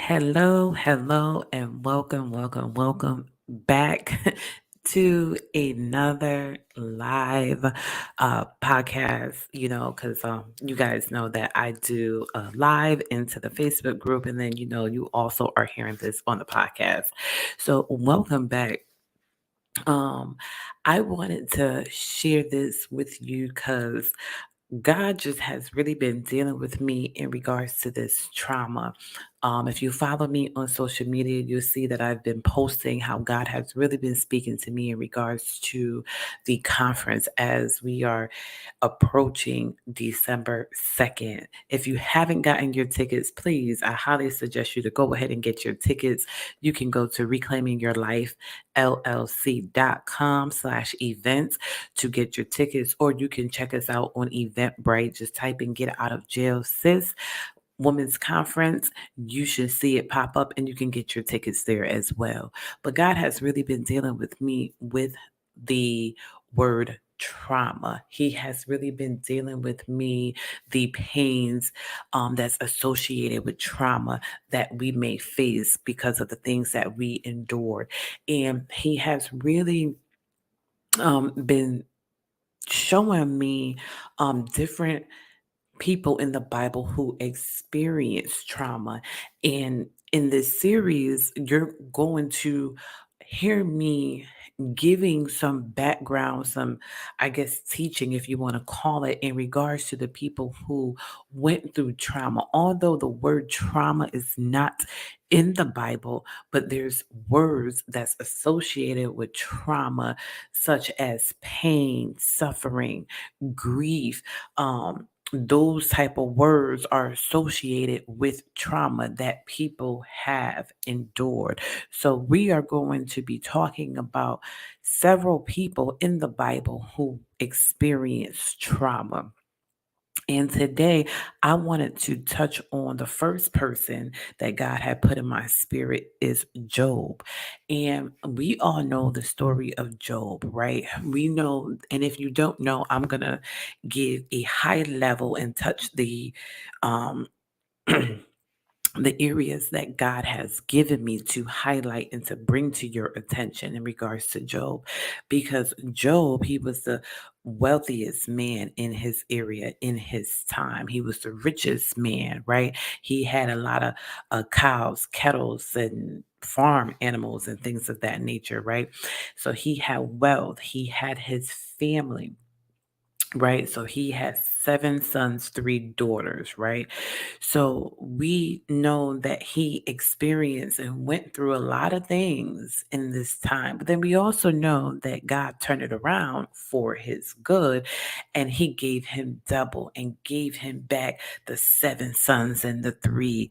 Hello, and welcome back to another live podcast. Because you guys know that I do live into the Facebook group, and then you also are hearing this on the podcast. So, welcome back. Um, I wanted to share this with you because God just has really been dealing with me in regards to this trauma. If you follow me on social media, you'll see that I've been posting how God has really been speaking to me in regards to the conference as we are approaching December 2nd. If you haven't gotten your tickets, please, I highly suggest you to go ahead and get your tickets. You can go to reclaimingyourlifellc.com/events to get your tickets, or you can check us out on Eventbrite. Just type in Get Out of Jail Sis Women's Conference. You should see it pop up and you can get your tickets there as well. But God has really been dealing with me with the word trauma. He has really been dealing with me the pains that's associated with trauma that we may face because of the things that we endured. And he has really been showing me different people in the Bible who experience trauma. And in this series, you're going to hear me giving some background, some, I guess, teaching, if you want to call it, in regards to the people who went through trauma. Although the word trauma is not in the Bible, but there's words that's associated with trauma, such as pain, suffering, grief. Those type of words are associated with trauma that people have endured. So we are going to be talking about several people in the Bible who experienced trauma. And today I wanted to touch on the first person that God had put in my spirit is Job. And we all know the story of Job, right? We know, and if you don't know, I'm going to give a high level and touch um the areas that God has given me to highlight and to bring to your attention in regards to Job. Because Job, he was the wealthiest man in his area in his time. He was the richest man, right? He had a lot of cows, kettles, and farm animals and things of that nature, right? So he had wealth, he had his family. Right. So he had seven sons, three daughters. Right. So we know that he experienced and went through a lot of things in this time. But then we also know that God turned it around for his good and he gave him double and gave him back the seven sons and the three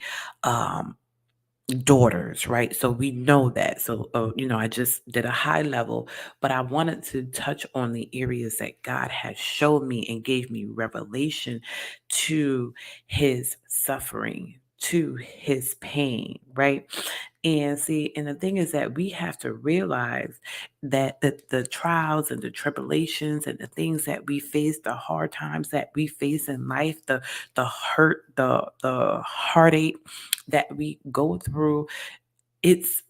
daughters, right? So we know that. So, I just did a high level, but I wanted to touch on the areas that God has showed me and gave me revelation to his suffering, to his pain, right? And see, and the thing is that we have to realize that the trials and the tribulations and the things that we face, the hard times that we face in life, the hurt, the heartache that we go through, it's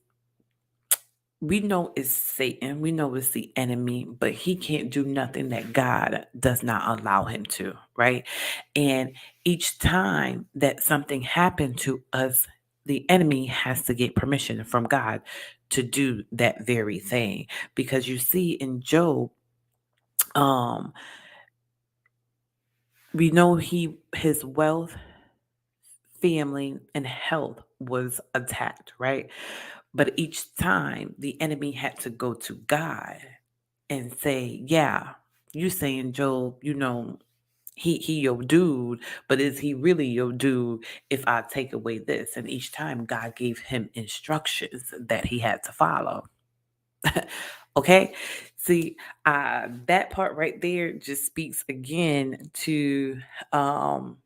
we know it's Satan, we know it's the enemy, but he can't do nothing that God does not allow him to, right? And each time that something happened to us, the enemy has to get permission from God to do that very thing. Because you see in Job, um, we know his wealth, family, and health was attacked, right? But each time the enemy had to go to God and say, yeah, you saying Job, he your dude, but is he really your dude if I take away this? And each time God gave him instructions that he had to follow. Okay. See, that part right there just speaks again to um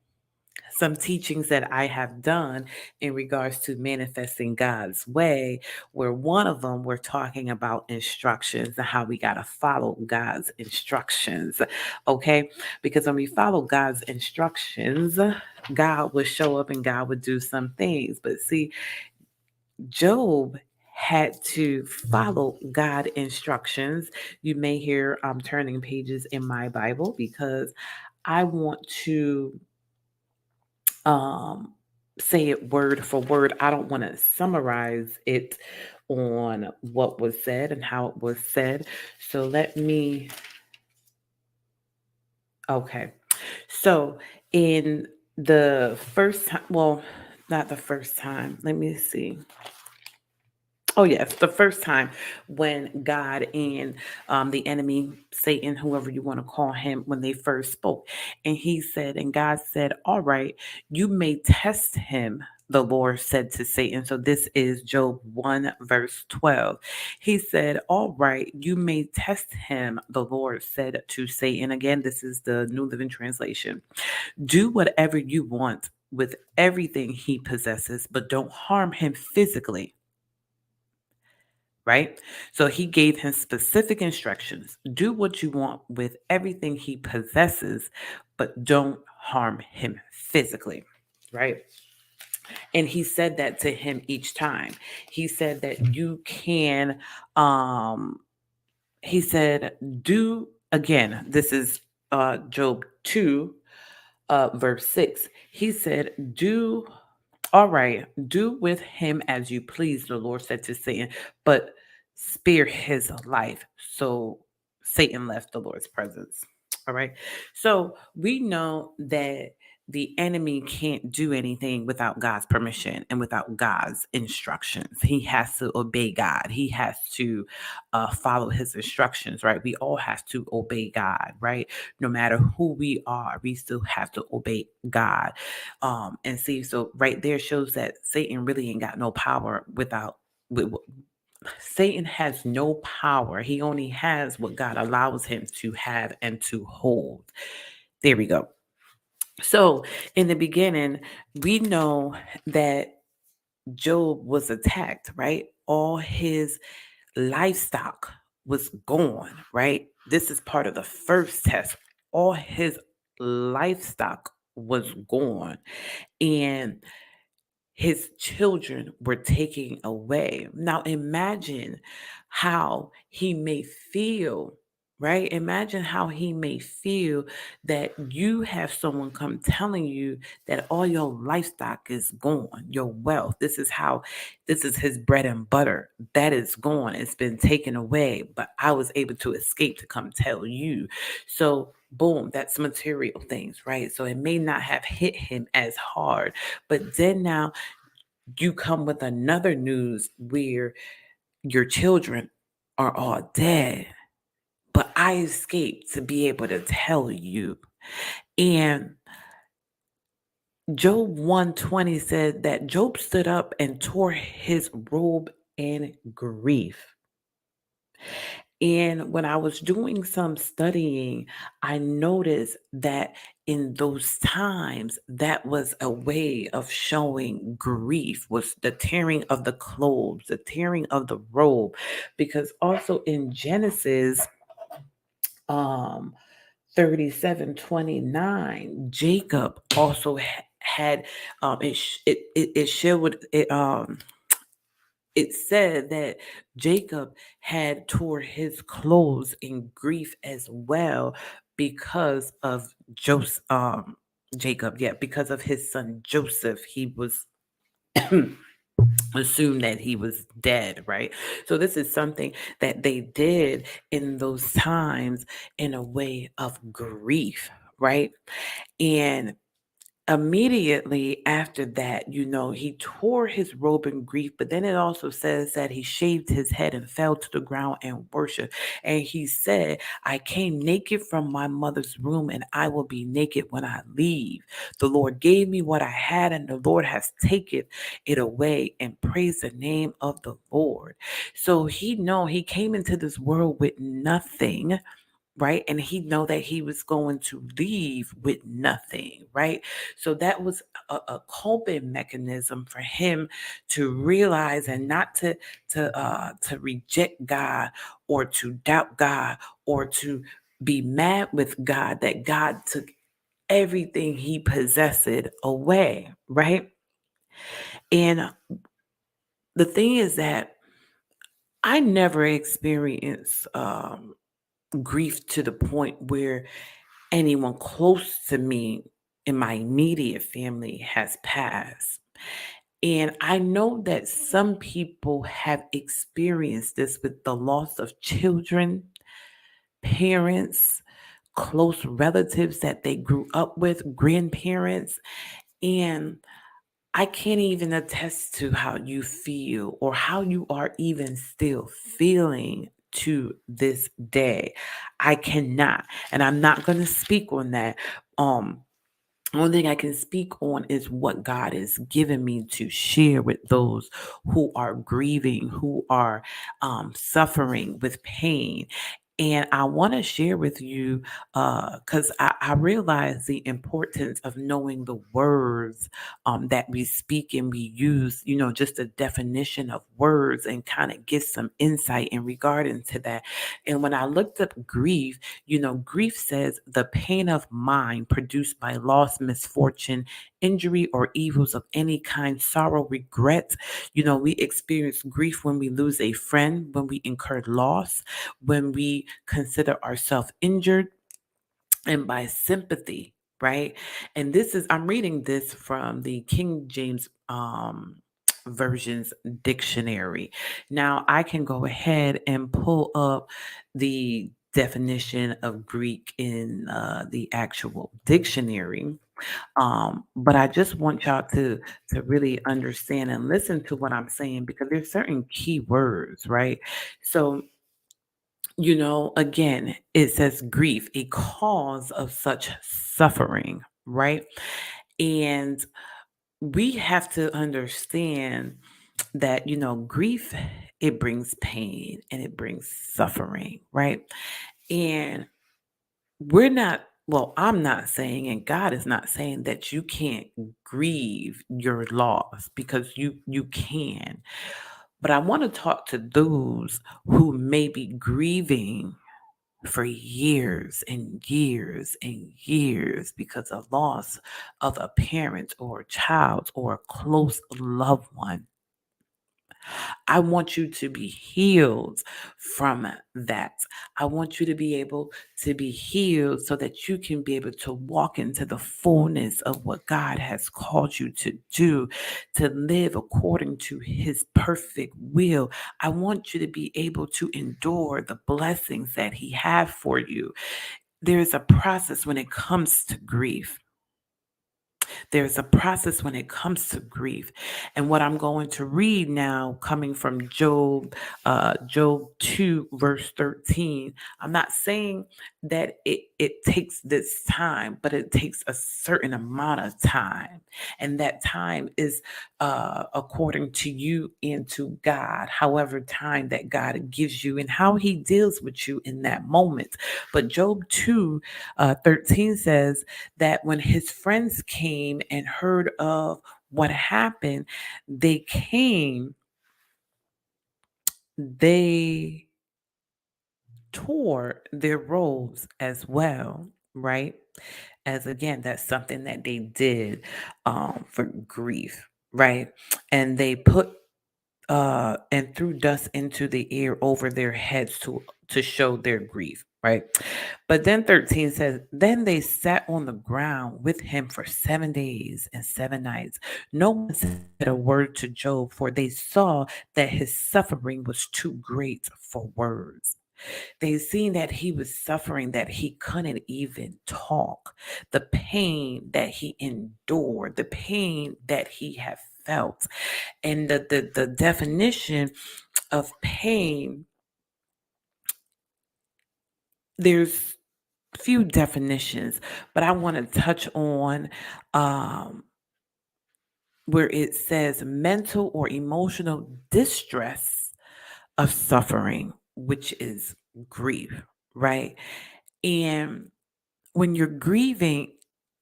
some teachings that I have done in regards to manifesting God's way, where one of them we're talking about instructions and how we got to follow God's instructions. Okay? Because when we follow God's instructions, God would show up and God would do some things. But see, Job had to follow God instructions. You may hear I'm turning pages in my Bible because I want to um, say it word for word. I don't want to summarize it on what was said and how it was said. So let me, okay. So in the first time, well, not the first time, let me see. Oh, yes, the first time when God and the enemy, Satan, whoever you want to call him, when they first spoke. And he said, and God said, all right, you may test him. The Lord said to Satan. So this is Job 1, verse 12. He said, all right, you may test him. The Lord said to Satan. Again, this is the New Living Translation. Do whatever you want with everything he possesses, but don't harm him physically, right? So he gave him specific instructions. Do what you want with everything he possesses, but don't harm him physically, right? And he said that to him each time. He said that you can, he said, do again, this is Job 2, verse 6. He said, do all right, do with him as you please, the Lord said to Satan, but spare his life. So Satan left the Lord's presence. All right. So we know that the enemy can't do anything without God's permission and without God's instructions. He has to obey God. He has to follow his instructions, right? We all have to obey God, right? No matter who we are, we still have to obey God. And see, so right there shows that Satan really ain't got no power without with, Satan has no power. He only has what God allows him to have and to hold. There we go. So in the beginning, we know that Job was attacked, right? All his livestock was gone, right? This is part of the first test. All his livestock was gone. And his children were taken away. Now imagine how he may feel, right? Imagine how he may feel that you have someone come telling you that all your livestock is gone, your wealth. This is his bread and butter. That is gone. It's been taken away, but I was able to escape to come tell you. So boom, that's material things, right? So it may not have hit him as hard, but then now you come with another news where your children are all dead, but I escaped to be able to tell you. And Job 120 said that Job stood up and tore his robe in grief. And when I was doing some studying, I noticed that in those times, that was a way of showing grief, was the tearing of the clothes, the tearing of the robe. Because also in Genesis um 37:29, Jacob also had it showed it said that Jacob had tore his clothes in grief as well because of Jacob, yeah, because of his son Joseph. He was assumed that he was dead, right? So this is something that they did in those times in a way of grief, right? And immediately after that, he tore his robe in grief, but then it also says that he shaved his head and fell to the ground and worshiped. And he said, I came naked from my mother's womb, and I will be naked when I leave. The Lord gave me what I had, and the Lord has taken it away, and praise the name of the Lord. So he came into this world with nothing, right? And he know that he was going to leave with nothing, right? So that was a coping mechanism for him to realize and not to reject God or to doubt God or to be mad with God that God took everything he possessed away, right? And the thing is that I never experienced grief to the point where anyone close to me in my immediate family has passed. And I know that some people have experienced this with the loss of children, parents, close relatives that they grew up with, grandparents. And I can't even attest to how you feel or how you are even still feeling to this day. I cannot. And I'm not going to speak on that. Um, Only thing I can speak on is what God has given me to share with those who are grieving, who are suffering with pain. And I want to share with you because I realize the importance of knowing the words that we speak and we use, just a definition of words and kind of get some insight in regarding to that. And when I looked up grief, grief says the pain of mind produced by loss, misfortune, injury, or evils of any kind, sorrow, regret. We experience grief when we lose a friend, when we incur loss, when we consider ourselves injured, and by sympathy, right? And I'm reading this from the King James version's dictionary. Now I can go ahead and pull up the definition of Greek in the actual dictionary. But I just want y'all to really understand and listen to what I'm saying because there's certain key words, right? So again, it says grief, a cause of such suffering, right? And we have to understand that, grief, it brings pain and it brings suffering, right? And I'm not saying, and God is not saying that you can't grieve your loss because you can. But I want to talk to those who may be grieving for years and years and years because of loss of a parent or a child or a close loved one. I want you to be healed from that. I want you to be able to be healed so that you can be able to walk into the fullness of what God has called you to do, to live according to his perfect will. I want you to be able to endure the blessings that he has for you. There's a process when it comes to grief. There's a process when it comes to grief. And what I'm going to read now, coming from Job 2, verse 13, I'm not saying that it takes this time, but it takes a certain amount of time. And that time is according to you and to God, however time that God gives you and how he deals with you in that moment. But Job 2, 13 says, that when his friends came and heard of what happened, they tore their robes as well, right? As again, that's something that they did for grief, right? And they put and threw dust into the air over their heads to show their grief, right? But then 13 says, then they sat on the ground with him for 7 days and 7 nights. No one said a word to Job, for they saw that his suffering was too great for words. They seen that he was suffering, that he couldn't even talk, the pain that he endured, the pain that he had felt. And the definition of pain, there's few definitions, but I want to touch on um, where it says mental or emotional distress of suffering, which is grief, right? And when you're grieving,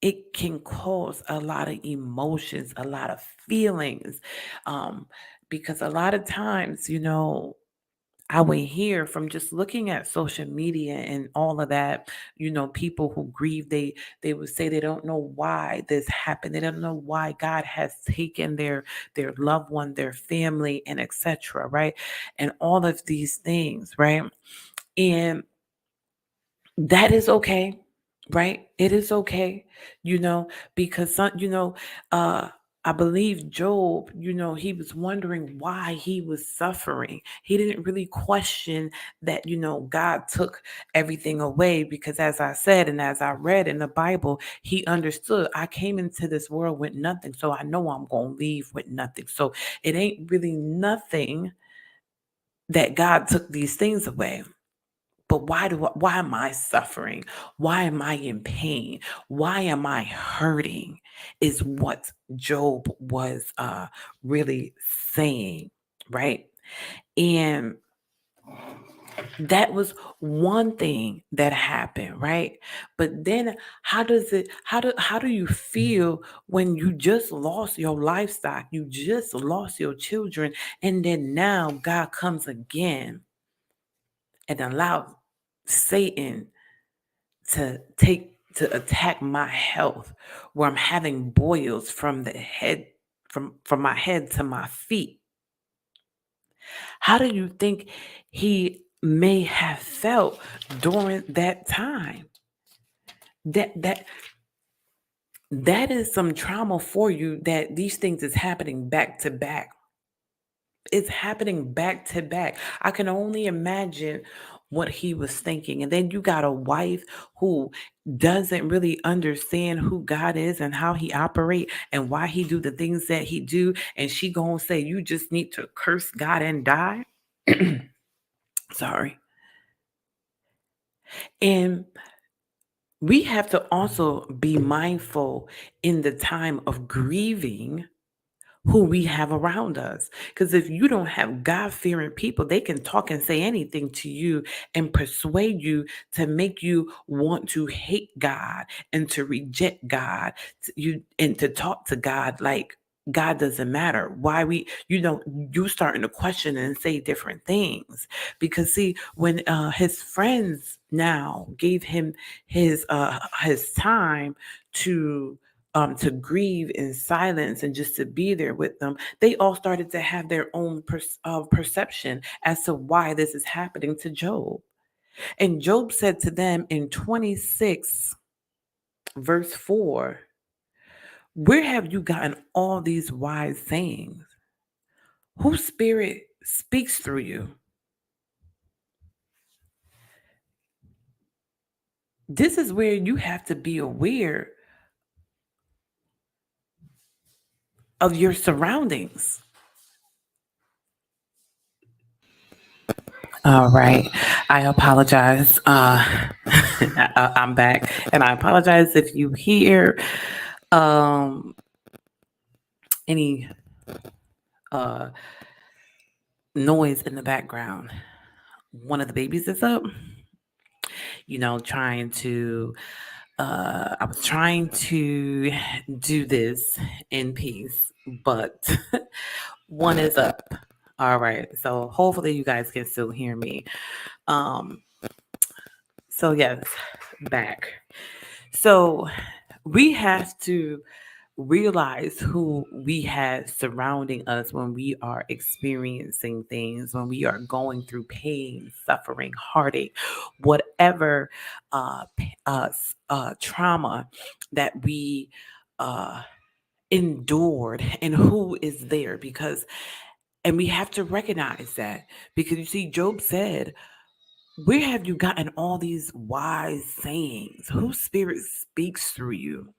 it can cause a lot of emotions, a lot of feelings. Because a lot of times, I would hear from just looking at social media and all of that, people who grieve, they would say they don't know why this happened. They don't know why God has taken their loved one, their family, and etc. Right? And all of these things, right? And that is okay, right? It is okay, because uh I believe Job, he was wondering why he was suffering. He didn't really question that, God took everything away, because as I said and as I read in the Bible, he understood, I came into this world with nothing, so I know I'm going to leave with nothing. So it ain't really nothing that God took these things away. But why am I suffering? Why am I in pain? Why am I hurting? Is what Job was really saying, right? And that was one thing that happened, right? But then how do you feel when you just lost your livestock, you just lost your children, and then now God comes again and allows Satan to attack my health, where I'm having boils from the head, from my head to my feet? How do you think he may have felt during that time? That is some trauma for you, that these things is happening back to back. It's happening back to back. I can only imagine what he was thinking. And then you got a wife who doesn't really understand who God is and how he operate and why he do the things that he do. And she gonna say, you just need to curse God and die. Sorry. And we have to also be mindful in the time of grieving who we have around us. Because if you don't have God fearing people, they can talk and say anything to you and persuade you to make you want to hate God and to reject God, and to talk to God like God doesn't matter. Why you starting to question and say different things. Because see, when his friends now gave him his time to grieve in silence and just to be there with them, they all started to have their own perception as to why this is happening to Job. And Job said to them in 26, verse 4, where have you gotten all these wise sayings? Whose spirit speaks through you? This is where you have to be aware of your surroundings. All right. I apologize. I'm back, and I apologize if you hear any uh, noise in the background. One of the babies is up, trying to. I was trying to do this in peace, but one is up. All right. So hopefully you guys can still hear me. Um, so yes, back. So we have to realize who we have surrounding us when we are experiencing things, when we are going through pain, suffering, heartache, whatever trauma that we uh, endured, and who is there. And we have to recognize that, because you see, Job said, where have you gotten all these wise sayings? Whose spirit speaks through you?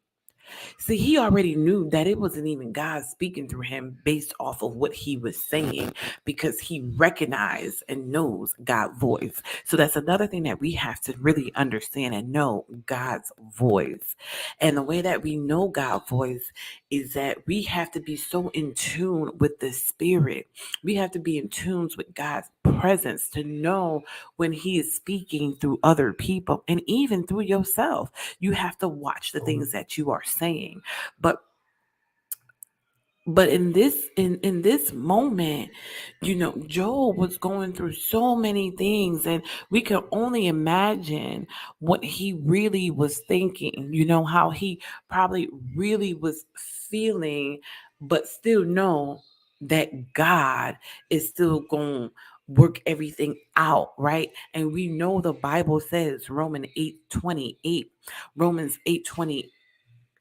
See, he already knew that it wasn't even God speaking through him based off of what he was saying, because he recognized and knows God's voice. So that's another thing that we have to really understand and know God's voice. And the way that we know God's voice is that we have to be so in tune with the Spirit. We have to be in tune with God's presence to know when He is speaking through other people and even through yourself. You have to watch the things that you are saying. But in this moment, Job was going through so many things, and we can only imagine what he really was thinking, how he probably really was feeling, but still know that God is still going to work everything out, right? And we know the Bible says Romans 8:28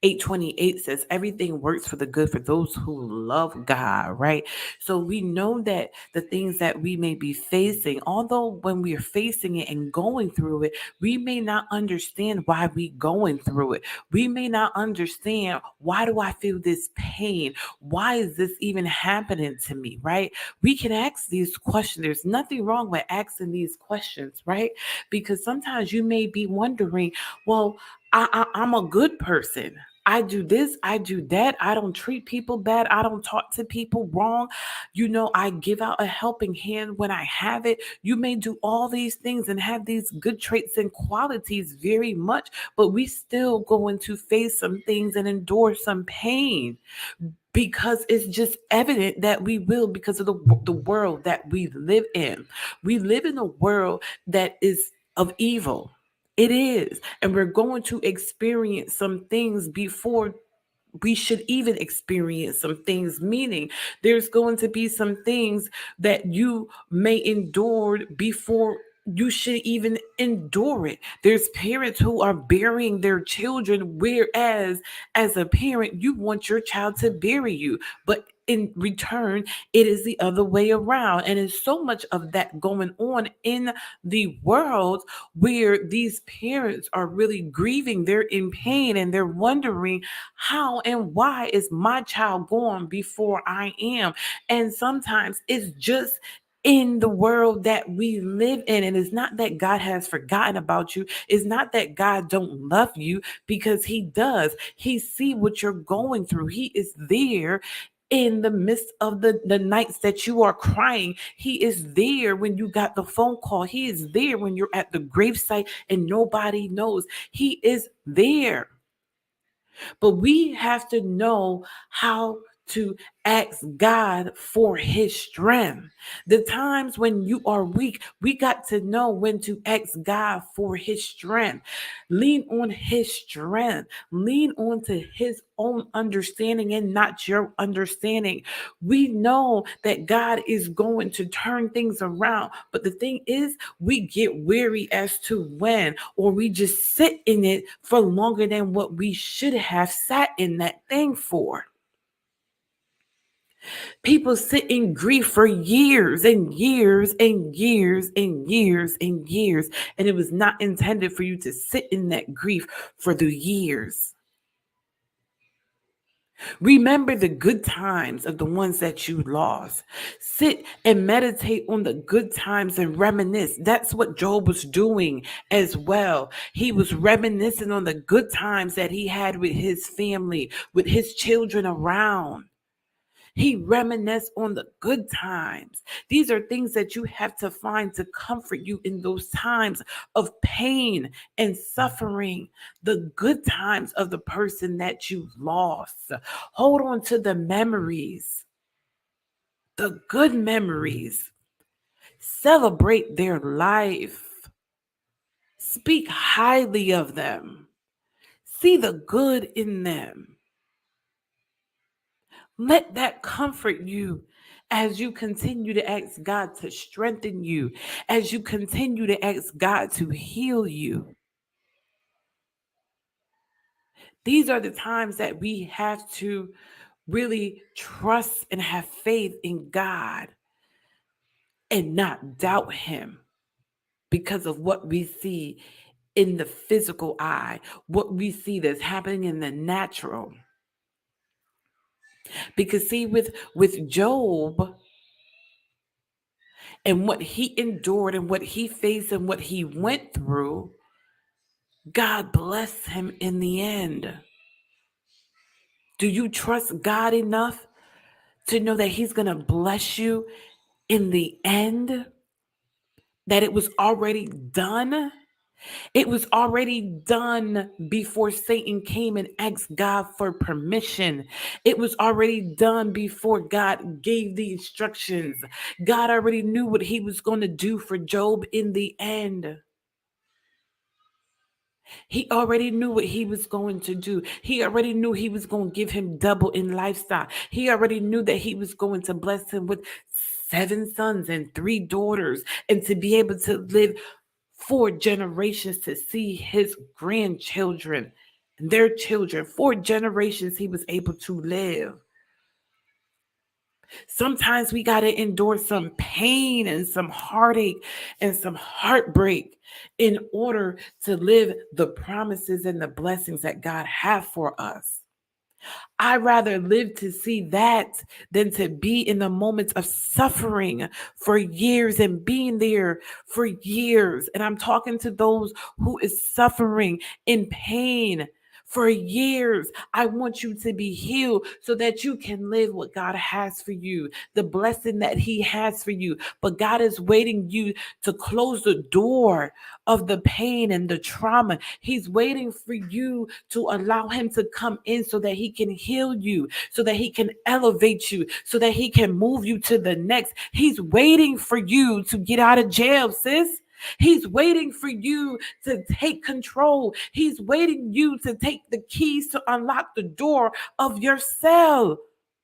8:28 says everything works for the good for those who love God, right? So we know that the things that we may be facing, although when we are facing it and going through it, we may not understand why we going through it. We may not understand, why do I feel this pain? Why is this even happening to me, right? We can ask these questions. There's nothing wrong with asking these questions, right? Because sometimes you may be wondering, well, I'm a good person. I do this, I do that. I don't treat people bad. I don't talk to people wrong. I give out a helping hand when I have it. You may do all these things and have these good traits and qualities very much, but we still going to face some things and endure some pain, because it's just evident that we will, because of the world that we live in. We live in a world that is of evil. It is. And we're going to experience some things before we should even experience some things, meaning there's going to be some things that you may endure before you should even endure it. There's parents who are burying their children, whereas as a parent, you want your child to bury you. But in return, it is the other way around. And there's so much of that going on in the world, where these parents are really grieving, they're in pain, and they're wondering, how and why is my child gone before I am? And sometimes it's just in the world that we live in. And it's not that God has forgotten about you. It's not that God don't love you, because He does. He see what you're going through. He is there in the midst of the nights that you are crying. He is there when you got the phone call. He is there when you're at the gravesite and nobody knows. He is there. But we have to know how to ask God for His strength. The times when you are weak, we got to know when to ask God for His strength. Lean on His strength. Lean on to His own understanding and not your understanding. We know that God is going to turn things around. But the thing is, we get weary as to when, or we just sit in it for longer than what we should have sat in that thing for. People sit in grief for years and years and years and years and years, and it was not intended for you to sit in that grief for the years. Remember the good times of the ones that you lost. Sit and meditate on the good times and reminisce. That's what Job was doing as well. He was reminiscing on the good times that he had with his family, with his children around. He reminisced on the good times. These are things that you have to find to comfort you in those times of pain and suffering. The good times of the person that you lost. Hold on to the memories, the good memories. Celebrate their life. Speak highly of them. See the good in them. Let that comfort you as you continue to ask God to strengthen you, as you continue to ask God to heal you. These are the times that we have to really trust and have faith in God and not doubt Him because of what we see in the physical eye, what we see that's happening in the natural. Because see, with Job, and what he endured and what he faced and what he went through, God blessed him in the end. Do you trust God enough to know that He's going to bless you in the end? That it was already done? It was already done before Satan came and asked God for permission. It was already done before God gave the instructions. God already knew what He was going to do for Job in the end. He already knew what He was going to do. He already knew He was going to give him double in lifestyle. He already knew that He was going to bless him with 7 sons and 3 daughters, and to be able to live 4 generations to see his grandchildren and their children. 4 generations he was able to live. Sometimes we got to endure some pain and some heartache and some heartbreak in order to live the promises and the blessings that God has for us. I'd rather live to see that than to be in the moments of suffering for years and being there for years. And I'm talking to those who is suffering in pain for years. I want you to be healed so that you can live what God has for you, the blessing that He has for you. But God is waiting you to close the door of the pain and the trauma. He's waiting for you to allow Him to come in so that He can heal you, so that He can elevate you, so that He can move you to the next. He's waiting for you to get out of jail, sis. He's waiting for you to take control. He's waiting you to take the keys to unlock the door of your cell.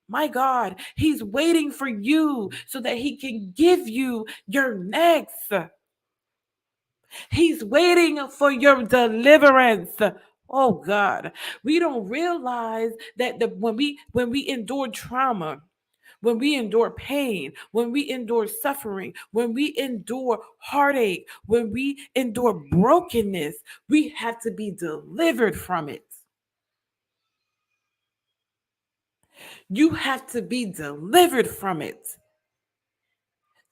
My God, He's waiting for you so that He can give you your next. He's waiting for your deliverance. Oh God, we don't realize that when we endure trauma, when we endure pain, when we endure suffering, when we endure heartache, when we endure brokenness, we have to be delivered from it. You have to be delivered from it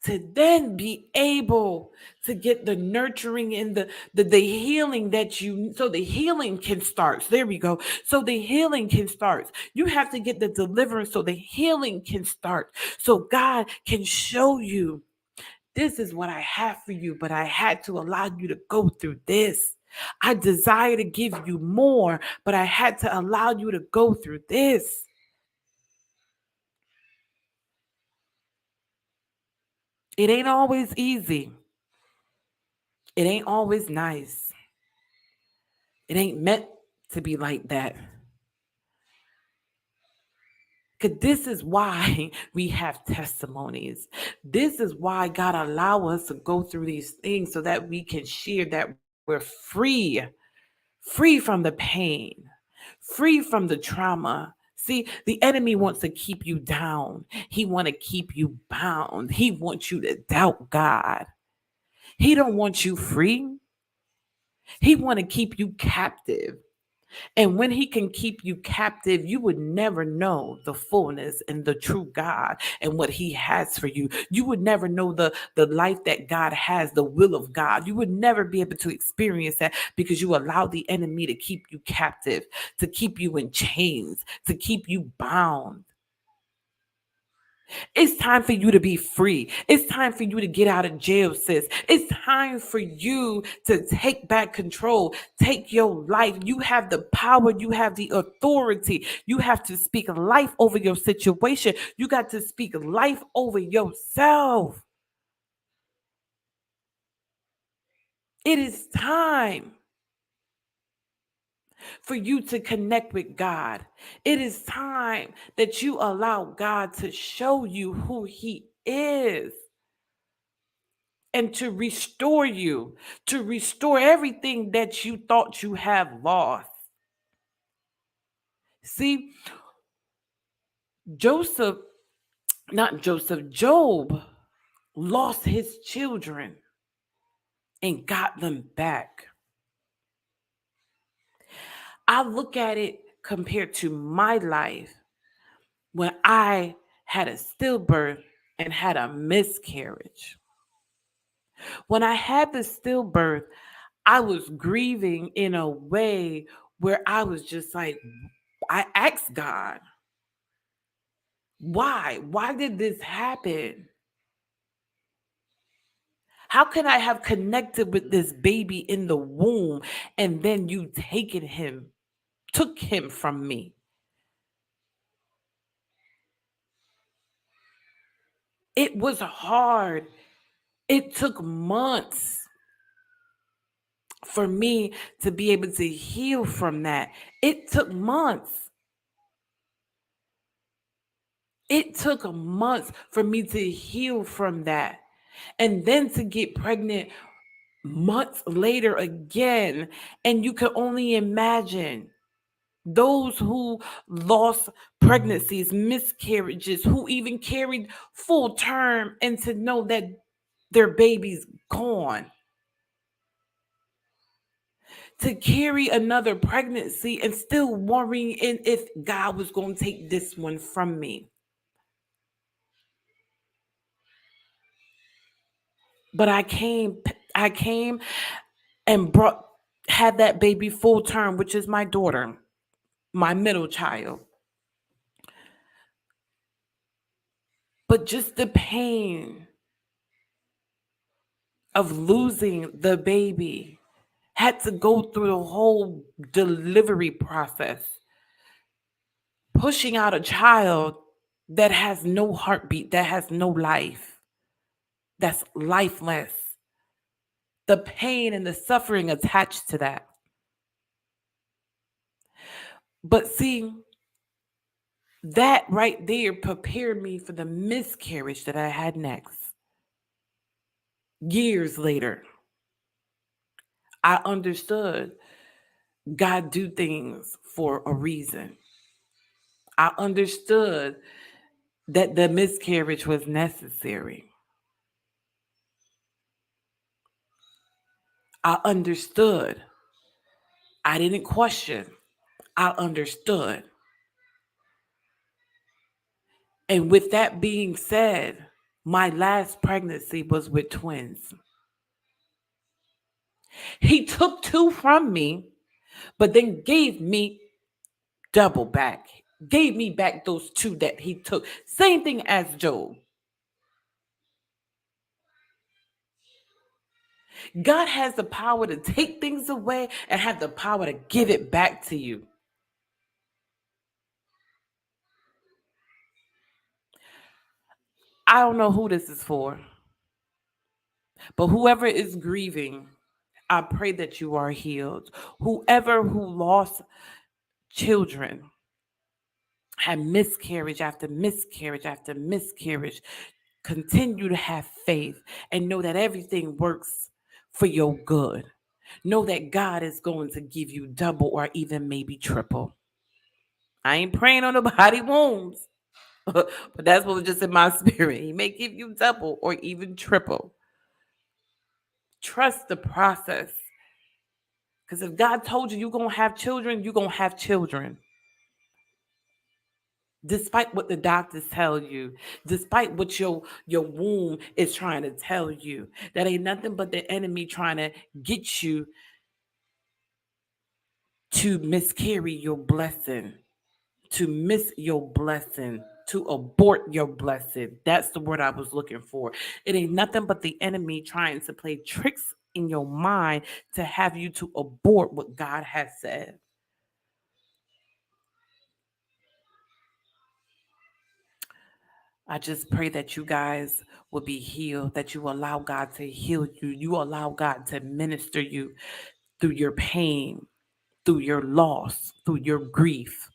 to then be able to get the nurturing and the healing that you, so the healing can start. There we go. So the healing can start. You have to get the deliverance so the healing can start. So God can show you, this is what I have for you, but I had to allow you to go through this. I desire to give you more, but I had to allow you to go through this. It ain't always easy. It ain't always nice. It ain't meant to be like that. Because this is why we have testimonies. This is why God allow us to go through these things so that we can share that we're free, free from the pain, free from the trauma. See, the enemy wants to keep you down. He want to keep you bound. He wants you to doubt God. He don't want you free. He want to keep you captive. And when He can keep you captive, you would never know the fullness and the true God and what He has for you. You would never know the life that God has, the will of God. You would never be able to experience that because you allow the enemy to keep you captive, to keep you in chains, to keep you bound. It's time for you to be free. It's time for you to get out of jail, sis. It's time for you to take back control. Take your life. You have the power. You have the authority. You have to speak life over your situation. You got to speak life over yourself. It is time for you to connect with God. It is time that you allow God to show you who He is. And to restore you, to restore everything that you thought you have lost. See, Job lost his children and got them back. I look at it compared to my life when I had a stillbirth and had a miscarriage. When I had the stillbirth, I was grieving in a way where I was just like, I asked God, why? Why did this happen? How can I have connected with this baby in the womb and then you took him from me? It was hard. It took months for me to be able to heal from that. It took months. It took months for me to heal from that. And then to get pregnant months later again. And you can only imagine those who lost pregnancies, miscarriages, who even carried full term, and to know that their baby's gone. To carry another pregnancy and still worrying if God was going to take this one from me. But I came and had that baby full term, which is my daughter, my middle child. But just the pain of losing the baby, had to go through the whole delivery process, pushing out a child that has no heartbeat, that has no life, that's lifeless. The pain and the suffering attached to that. But see, that right there prepared me for the miscarriage that I had next. Years later, I understood God do things for a reason. I understood that the miscarriage was necessary. I understood. I didn't question. I understood. And with that being said, my last pregnancy was with twins. He took two from me, but then gave me double back. Gave me back those two that he took. Same thing as Job. God has the power to take things away and have the power to give it back to you. I don't know who this is for, but whoever is grieving, I pray that you are healed. Whoever who lost children, had miscarriage after miscarriage after miscarriage, continue to have faith and know that everything works for your good. Know that God is going to give you double or even maybe triple. I ain't praying on nobody wombs, but that's what was just in my spirit. He may give you double or even triple. Trust the process. Because if God told you you're going to have children, you're going to have children. Despite what the doctors tell you, despite what your womb is trying to tell you, that ain't nothing but the enemy trying to get you to miscarry your blessing, to miss your blessing, to abort your blessing. That's the word I was looking for. It ain't nothing but the enemy trying to play tricks in your mind to have you to abort what God has said. I just pray that you guys will be healed, that you allow God to heal you. You allow God to minister you through your pain, through your loss, through your grief.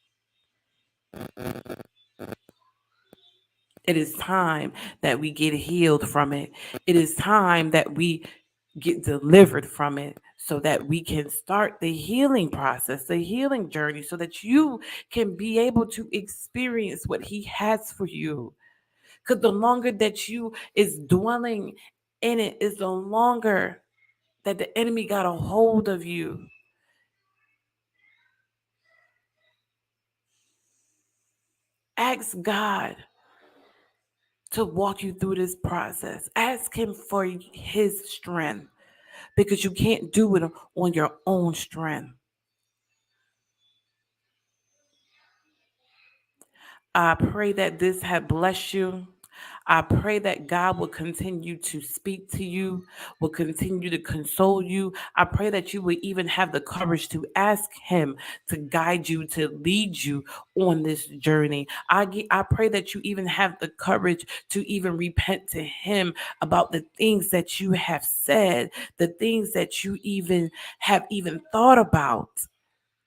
It is time that we get healed from it. It is time that we get delivered from it so that we can start the healing process, the healing journey, so that you can be able to experience what He has for you. Because the longer that you is dwelling in it, is the longer that the enemy got a hold of you. Ask God to walk you through this process. Ask Him for His strength, because you can't do it on your own strength. I pray that this had blessed you. I pray that God will continue to speak to you, will continue to console you. I pray that you will even have the courage to ask Him to guide you, to lead you on this journey. I pray that you even have the courage to even repent to Him about the things that you have said, the things that you even have even thought about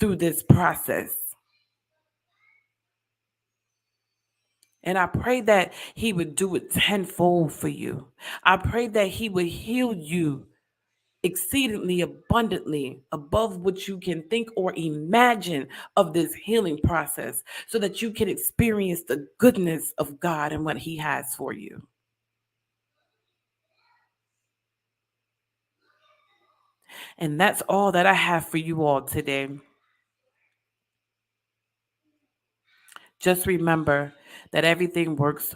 through this process. And I pray that He would do it tenfold for you. I pray that He would heal you exceedingly abundantly above what you can think or imagine of this healing process so that you can experience the goodness of God and what He has for you. And that's all that I have for you all today. Just remember that everything works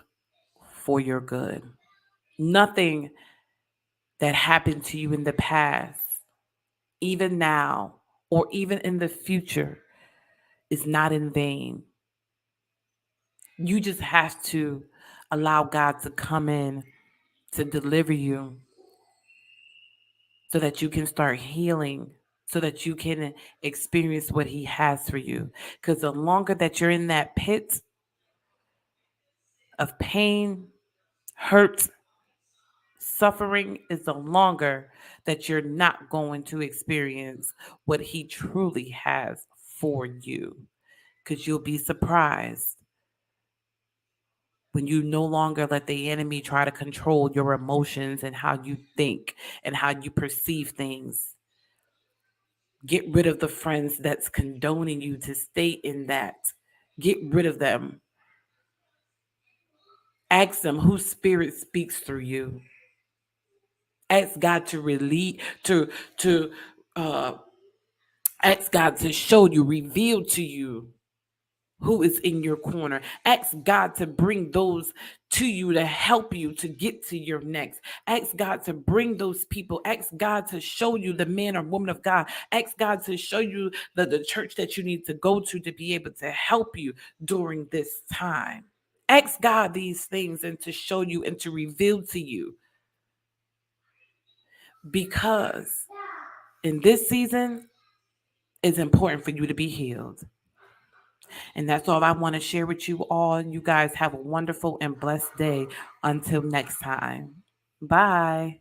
for your good. Nothing that happened to you in the past, even now, or even in the future, is not in vain. You just have to allow God to come in to deliver you so that you can start healing, so that you can experience what He has for you. Because the longer that you're in that pit of pain, hurt, suffering, is the longer that you're not going to experience what He truly has for you. Because you'll be surprised when you no longer let the enemy try to control your emotions and how you think and how you perceive things. Get rid of the friends that's condoning you to stay in that. Get rid of them. Ask them whose spirit speaks through you. Ask God to release, to uh, ask God to show you, reveal to you who is in your corner. Ask God to bring those to you to help you to get to your next. Ask God to bring those people. Ask God to show you the man or woman of God. Ask God to show you the church that you need to go to be able to help you during this time. Ask God these things and to show you and to reveal to you. Because in this season, it's important for you to be healed. And that's all I want to share with you all. You guys have a wonderful and blessed day. Until next time. Bye.